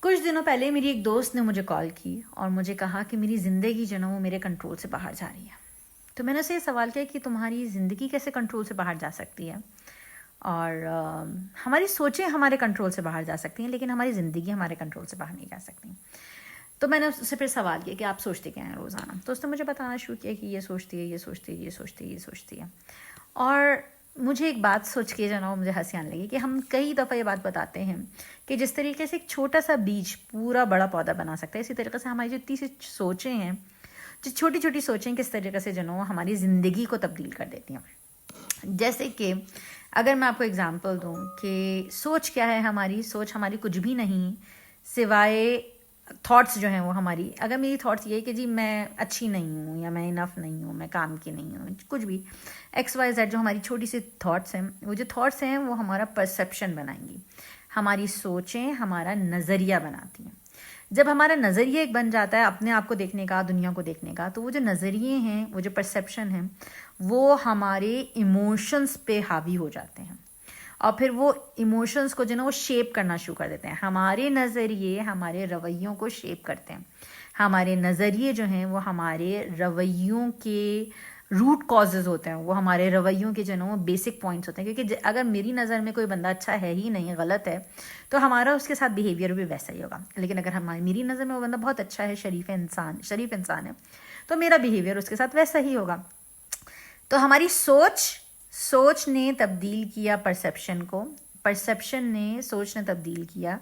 کچھ دنوں پہلے میری ایک دوست نے مجھے کال کی اور مجھے کہا کہ میری زندگی جو نا وہ میرے کنٹرول سے باہر جا رہی ہے. تو میں نے اسے یہ سوال کیا کہ تمہاری زندگی کیسے کنٹرول سے باہر جا سکتی ہے؟ اور ہماری سوچیں ہمارے کنٹرول سے باہر جا سکتی ہیں لیکن ہماری زندگی ہمارے کنٹرول سے باہر نہیں جا سکتی. تو میں نے اس سے پھر سوال کیا کہ آپ سوچتے کیا ہیں روزانہ؟ تو اس نے مجھے بتانا شروع کیا کہ یہ سوچتی ہے، یہ سوچتی ہے، یہ سوچتی ہے، یہ سوچتی ہے. اور مجھے ایک بات سوچ کے جو نا مجھے ہنسی آنے لگی کہ ہم کئی دفعہ یہ بات بتاتے ہیں کہ جس طریقے سے ایک چھوٹا سا بیج پورا بڑا پودا بنا سکتا ہے، اسی طریقے سے ہماری جو اتنی سی سوچیں ہیں، جو چھوٹی چھوٹی سوچیں کس طریقے سے جو نا ہماری زندگی کو تبدیل کر دیتی ہیں. جیسے کہ اگر میں آپ کو اگزامپل دوں کہ سوچ کیا ہے، ہماری سوچ ہماری کچھ بھی نہیں سوائے تھاٹس جو ہیں وہ ہماری. اگر میری تھاٹس یہ ہے کہ جی میں اچھی نہیں ہوں، یا میں انف نہیں ہوں، میں کام کی نہیں ہوں، کچھ بھی ایکس وائی زیڈ، جو ہماری چھوٹی سی تھاٹس ہیں، وہ جو تھاٹس ہیں وہ ہمارا پرسیپشن بنائیں گی. ہماری سوچیں ہمارا نظریہ بناتی ہیں. جب ہمارا نظریہ ایک بن جاتا ہے اپنے آپ کو دیکھنے کا، دنیا کو دیکھنے کا، تو وہ جو نظریے ہیں، وہ جو پرسیپشن ہیں، وہ ہمارے ایموشنس پہ حاوی ہو جاتے ہیں. اور پھر وہ ایموشنس کو جو نا وہ شیپ کرنا شروع کر دیتے ہیں. ہمارے نظریے ہمارے رویوں کو شیپ کرتے ہیں. ہمارے نظریے جو ہیں وہ ہمارے رویوں کے روٹ کازز ہوتے ہیں، وہ ہمارے رویوں کے جو نا وہ بیسک پوائنٹس ہوتے ہیں. کیونکہ اگر میری نظر میں کوئی بندہ اچھا ہے ہی نہیں، غلط ہے، تو ہمارا اس کے ساتھ بیہیویئر بھی ویسا ہی ہوگا. لیکن اگر میری نظر میں وہ بندہ بہت اچھا ہے، شریف انسان ہے، تو میرا بیہیویئر اس کے ساتھ ویسا ہی ہوگا. تو ہماری سوچ نے تبدیل کیا پرسیپشن کو، پرسیپشن نے سوچ نے تبدیل کیا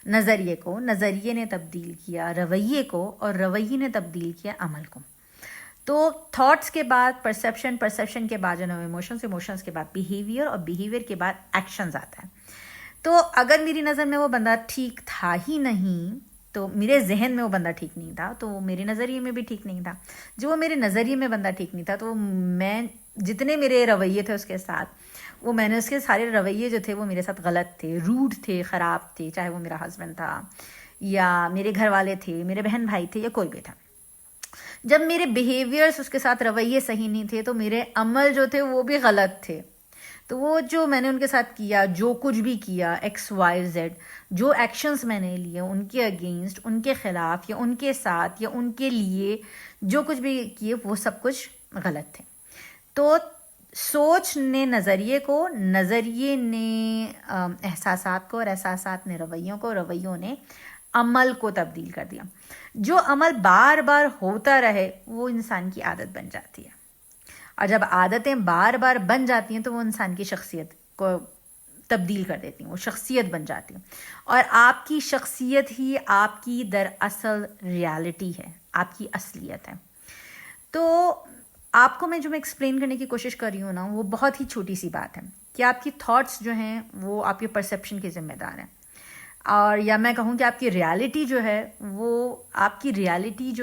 نظریے کو، نظریے نے تبدیل کیا رویے کو، اور رویے نے تبدیل کیا عمل کو. تو تھاٹس کے بعد پرسیپشن، پرسیپشن کے بعد جو ہے ایموشنس، ایموشنس کے بعد بیہیویئر، اور بیہیویئر کے بعد ایکشنز آتا ہے. تو اگر میری نظر میں وہ بندہ ٹھیک تھا ہی نہیں، تو میرے ذہن میں وہ بندہ ٹھیک نہیں تھا، تو وہ میرے نظریے میں بھی ٹھیک نہیں تھا. جو وہ میرے نظریے میں بندہ ٹھیک نہیں تھا، تو میں جتنے میرے رویے تھے اس کے ساتھ، وہ میں نے اس کے سارے رویے جو تھے وہ میرے ساتھ غلط تھے، روڈ تھے، خراب تھے. چاہے وہ میرا ہسبینڈ تھا، یا میرے گھر والے تھے، میرے بہن بھائی تھے، یا کوئی بھی تھا. جب میرے بیہیویئرس اس کے ساتھ رویے صحیح نہیں تھے، تو میرے عمل جو تھے وہ بھی غلط تھے. تو وہ جو میں نے ان کے ساتھ کیا، جو کچھ بھی کیا، ایکس وائی زیڈ، جو ایکشنز میں نے لیے ان کے اگینسٹ، ان کے خلاف، یا ان کے ساتھ، یا ان کے لیے جو کچھ بھی کیے، وہ سب کچھ غلط تھے. تو سوچ نے نظریے کو، نظریے نے احساسات کو، اور احساسات نے رویوں کو، رویوں نے عمل کو تبدیل کر دیا. جو عمل بار بار ہوتا رہے وہ انسان کی عادت بن جاتی ہے. اور جب عادتیں بار بار بن جاتی ہیں تو وہ انسان کی شخصیت کو تبدیل کر دیتی ہیں، وہ شخصیت بن جاتی ہیں. اور آپ کی شخصیت ہی آپ کی دراصل ریالٹی ہے، آپ کی اصلیت ہے. تو آپ کو میں جو ایکسپلین کرنے کی کوشش کر رہی ہوں نا، وہ بہت ہی چھوٹی سی بات ہے کہ آپ کی تھاٹس جو ہیں وہ آپ کے پرسیپشن کے ذمہ دار ہیں. اور یا میں کہوں کہ آپ کی ریالٹی جو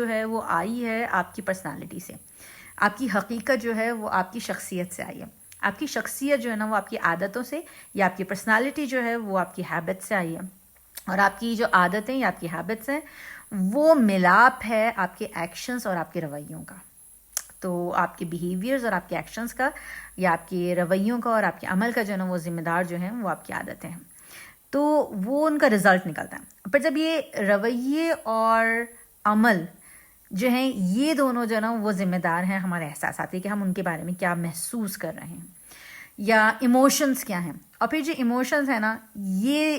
ہے وہ آئی ہے آپ کی پرسنالٹی سے. آپ کی حقیقت جو ہے وہ آپ کی شخصیت سے آئی ہے. آپ کی شخصیت جو ہے نا وہ آپ کی عادتوں سے، یا آپ کی پرسنالٹی جو ہے وہ آپ کی ہیبٹ سے آئی ہے. اور آپ کی جو عادتیں یا آپ کی ہیبٹس ہیں، وہ ملاپ ہے آپ کے ایکشنز اور آپ کے رویوں کا. تو آپ کے بیہیویئرز اور آپ کے ایکشنز کا، یا آپ کے رویوں کا اور آپ کے عمل کا جو ہے نا وہ ذمہ دار جو ہیں وہ آپ کی عادتیں ہیں. تو وہ ان کا رزلٹ نکلتا ہے. پر جب یہ رویے اور عمل جو ہیں، یہ دونوں جو ہے نا وہ ذمہ دار ہیں ہمارے احساسات کے، کہ ہم ان کے بارے میں کیا محسوس کر رہے ہیں، یا ایموشنز کیا ہیں. اور پھر جو ایموشنز ہیں نا، یہ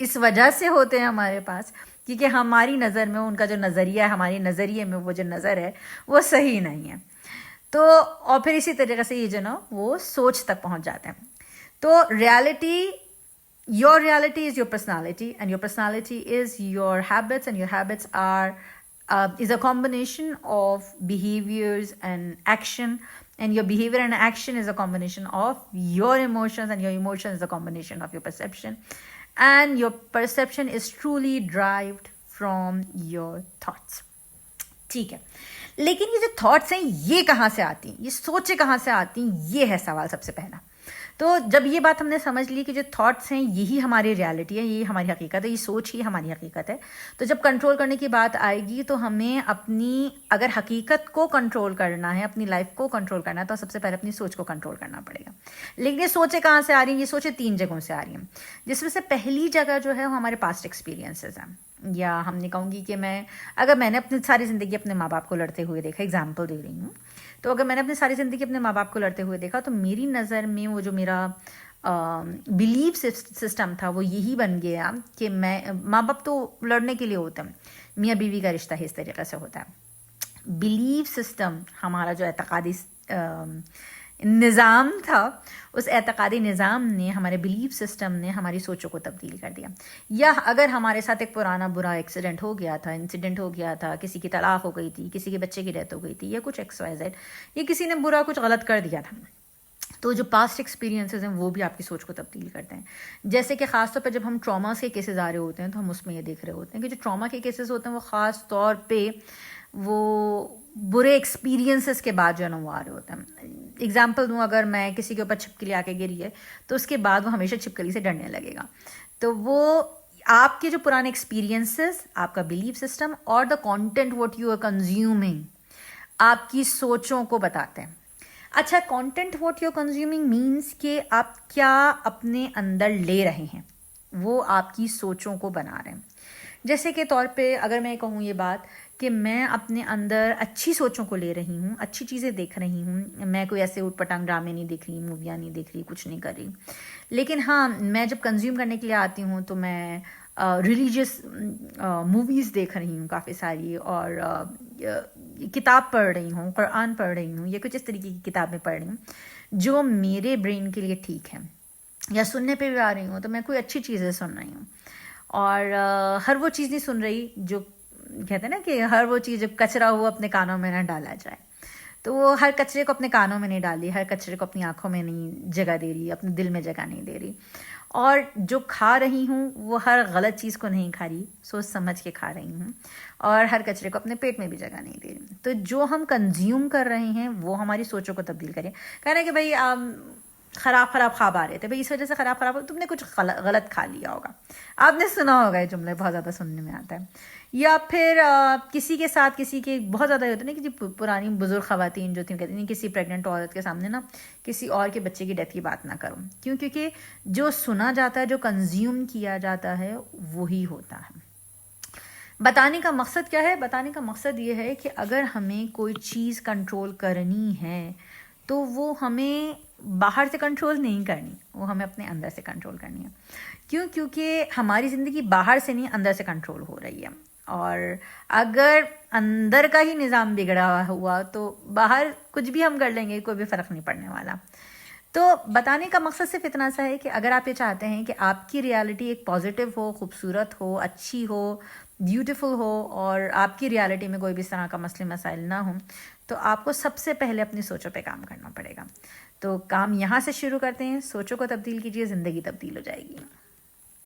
اس وجہ سے ہوتے ہیں ہمارے پاس کیونکہ ہماری نظر میں ان کا جو نظریہ ہے، ہمارے نظریے میں وہ جو نظر ہے وہ صحیح نہیں ہے. تو اور پھر اسی طریقے سے یہ جو نا وہ سوچ تک پہنچ جاتے ہیں. تو your reality is your personality, and your personality is your habits, and your habits is a combination of behaviors and action, and your behavior and action is a combination of your emotions, and your emotion is a combination of your perception, and your perception is truly derived from your thoughts. ٹھیک ہے، لیکن یہ جو thoughts ہیں یہ کہاں سے آتی ہیں، یہ سوچیں کہاں سے آتی ہیں، یہ ہے سوال سب سے پہلا. تو جب یہ بات ہم نے سمجھ لی کہ جو تھاٹس ہیں یہی ہماری ریالٹی ہے، یہی ہماری حقیقت ہے، یہ سوچ ہی ہماری حقیقت ہے، تو جب کنٹرول کرنے کی بات آئے گی تو ہمیں اپنی اگر حقیقت کو کنٹرول کرنا ہے، اپنی لائف کو کنٹرول کرنا ہے، تو سب سے پہلے اپنی سوچ کو کنٹرول کرنا پڑے گا. لیکن یہ سوچیں کہاں سے آ رہی ہیں؟ یہ سوچیں 3 جگہوں سے آ رہی ہیں، جس میں سے پہلی جگہ جو ہے وہ ہمارے پاسٹ ایکسپیرینسز ہیں. یا ہم نے کہوں گی کہ اگر میں نے اپنی ساری زندگی اپنے ماں باپ کو لڑتے ہوئے دیکھا، ایگزامپل دے رہی ہوں، تو اگر میں نے اپنی ساری زندگی اپنے ماں باپ کو لڑتے ہوئے دیکھا تو میری نظر میں وہ جو میرا بلیف سسٹم تھا وہ یہی بن گیا کہ ماں باپ تو لڑنے کے لیے ہوتے ہیں، میاں بیوی کا رشتہ اس طریقے سے ہوتا ہے۔ بلیف سسٹم، ہمارا جو اعتقادی نظام تھا، اس اعتقادی نظام نے، ہمارے بلیف سسٹم نے ہماری سوچوں کو تبدیل کر دیا۔ یا اگر ہمارے ساتھ ایک پرانا برا انسیڈنٹ ہو گیا تھا، کسی کی طلاق ہو گئی تھی، کسی کے بچے کی ڈیتھ ہو گئی تھی، یا کچھ XYZ، یا کسی نے برا کچھ غلط کر دیا تھا، تو جو پاسٹ ایکسپیرینسز ہیں وہ بھی آپ کی سوچ کو تبدیل کرتے ہیں۔ جیسے کہ خاص طور پہ جب ہم ٹراماز کے کیسز آ رہے ہوتے ہیں تو ہم اس میں یہ دیکھ رہے ہوتے ہیں کہ جو ٹراما کے کیسز ہوتے ہیں وہ خاص طور پہ وہ برے ایکسپیرینسز کے بعد جو ہے نا وہ آ رہے ہوتے ہیں۔ ایگزامپل دوں، اگر میں کسی کے اوپر چھپکلی آ کے گری ہے تو اس کے بعد وہ ہمیشہ چھپکلی سے ڈرنے لگے گا، تو وہ آپ کے جو پرانے ایکسپیرینسز، آپ کا بلیف سسٹم اور the content what you are consuming آپ کی سوچوں کو بتاتے ہیں۔ اچھا، content what you are consuming means کہ آپ کیا اپنے اندر لے رہے ہیں، وہ آپ کی سوچوں کو بنا رہے ہیں۔ جیسے کہ طور پہ اگر میں کہوں یہ بات کہ میں اپنے اندر اچھی سوچوں کو لے رہی ہوں، اچھی چیزیں دیکھ رہی ہوں، میں کوئی ایسے اوٹ پٹانگ ڈرامے نہیں دیکھ رہی، موویاں نہیں دیکھ رہی، کچھ نہیں کر رہی، لیکن ہاں میں جب کنزیوم کرنے کے لیے آتی ہوں تو میں ریلیجیس موویز دیکھ رہی ہوں کافی ساری، اور کتاب پڑھ رہی ہوں، قرآن پڑھ رہی ہوں، یا کچھ اس طریقے کی کتابیں پڑھ رہی ہوں جو میرے برین کے لیے ٹھیک ہے، یا سننے پہ بھی آ رہی ہوں تو میں کوئی اچھی چیزیں سن رہی ہوں، اور ہر وہ چیز نہیں سن رہی جو کہتے ہیں نا کہ ہر وہ چیز جو کچرا ہو اپنے کانوں میں نہ ڈالا جائے، تو وہ ہر کچرے کو اپنے کانوں میں نہیں ڈالی، ہر کچرے کو اپنی آنکھوں میں نہیں جگہ دے رہی، اپنے دل میں جگہ نہیں دے رہی، اور جو کھا رہی ہوں وہ ہر غلط چیز کو نہیں کھا رہی، سوچ سمجھ کے کھا رہی ہوں، اور ہر کچرے کو اپنے پیٹ میں بھی جگہ نہیں دے رہی۔ تو جو ہم کنزیوم کر رہے ہیں وہ ہماری سوچوں کو تبدیل کریں۔ کہنا ہے کہ بھائی خراب خواب آ رہے تھے، بھائی اس وجہ سے خراب تم نے کچھ غلط کھا لیا ہوگا، آپ نے سنا ہوگا یہ جملے، بہت زیادہ سننے میں آتا ہے۔ یا پھر کسی کے ساتھ کسی کے بہت زیادہ ہوتا ہے نا کہ پرانی بزرگ خواتین جو تھیں کہتی ہیں کسی پریگننٹ عورت کے سامنے نا کسی اور کے بچے کی ڈیتھ کی بات نہ کرو، کیونکہ جو سنا جاتا ہے، جو کنزیوم کیا جاتا ہے وہی ہوتا ہے۔ بتانے کا مقصد کیا ہے؟ بتانے کا مقصد یہ ہے کہ اگر ہمیں کوئی چیز کنٹرول کرنی ہے تو وہ ہمیں باہر سے کنٹرول نہیں کرنی، وہ ہمیں اپنے اندر سے کنٹرول کرنی ہے۔ کیونکہ ہماری زندگی باہر سے نہیں اندر سے کنٹرول ہو رہی ہے، اور اگر اندر کا ہی نظام بگڑا ہوا تو باہر کچھ بھی ہم کر لیں گے کوئی بھی فرق نہیں پڑنے والا۔ تو بتانے کا مقصد صرف اتنا سا ہے کہ اگر آپ یہ چاہتے ہیں کہ آپ کی ریالٹی ایک پازیٹیو ہو، خوبصورت ہو، اچھی ہو، بیوٹیفل ہو، اور آپ کی ریالٹی میں کوئی بھی اس طرح کا مسئلے مسائل نہ ہوں، تو آپ کو سب سے پہلے اپنی سوچوں پہ کام کرنا پڑے گا۔ تو کام یہاں سے شروع کرتے ہیں، سوچوں کو تبدیل کیجیے، زندگی تبدیل ہو جائے گی۔